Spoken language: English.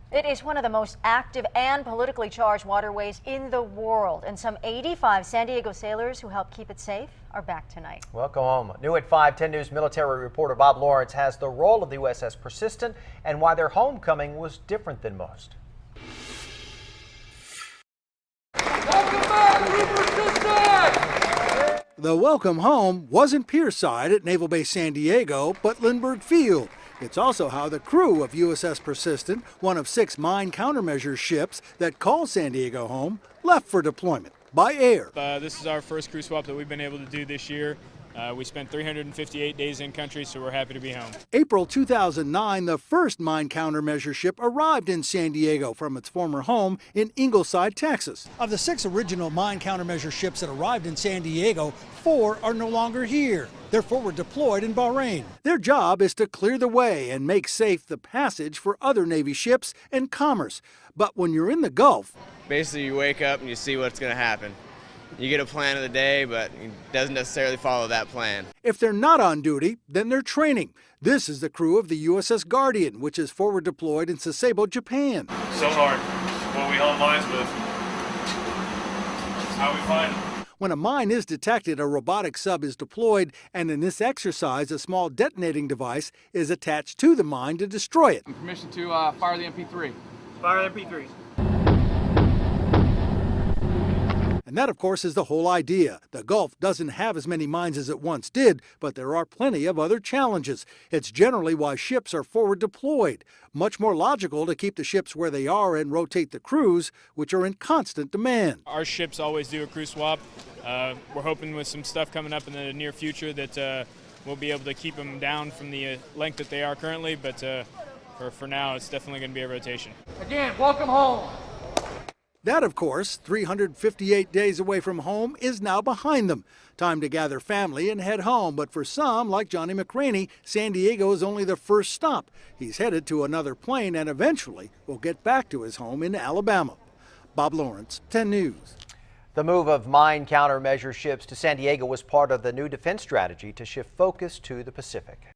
It is one of the most active and politically charged waterways in the world, and some 85 San Diego sailors who help keep it safe are back tonight. Welcome home. New at 5, 10 News military reporter Bob Lawrence has the role of the USS Persistent and why their homecoming was different than most. Welcome back, Persistent! The welcome home wasn't Pierside at Naval Base San Diego, but Lindbergh Field. It's also how the crew of USS Persistent, one of 6 mine countermeasures ships that call San Diego home, left for deployment by air. This is our first crew swap that we've been able to do this year. We spent 358 days in country, so we're happy to be home. April 2009, the first mine countermeasure ship arrived in San Diego from its former home in Ingleside, Texas. Of the 6 original mine countermeasure ships that arrived in San Diego, 4 are no longer here. They're forward deployed in Bahrain. Their job is to clear the way and make safe the passage for other Navy ships and commerce. But when you're in the Gulf, basically you wake up and you see what's going to happen. You get a plan of the day, but it doesn't necessarily follow that plan. If they're not on duty, then they're training. This is the crew of the USS Guardian, which is forward deployed in Sasebo, Japan. So hard. What we hold lines with. That's how we find them. When a mine is detected, a robotic sub is deployed, and in this exercise, a small detonating device is attached to the mine to destroy it. Permission to fire the MP3. Fire the MP3s. And that, of course, is the whole idea. The Gulf doesn't have as many mines as it once did, but there are plenty of other challenges. It's generally why ships are forward deployed. Much more logical to keep the ships where they are and rotate the crews, which are in constant demand. Our ships always do a crew swap. We're hoping with some stuff coming up in the near future that we'll be able to keep them down from the length that they are currently, but for now, it's definitely going to be a rotation. Again, welcome home. That, of course, 358 days away from home is now behind them. Time to gather family and head home. But for some, like Johnny McCraney, San Diego is only the first stop. He's headed to another plane and eventually will get back to his home in Alabama. Bob Lawrence, 10 News. The move of mine countermeasure ships to San Diego was part of the new defense strategy to shift focus to the Pacific.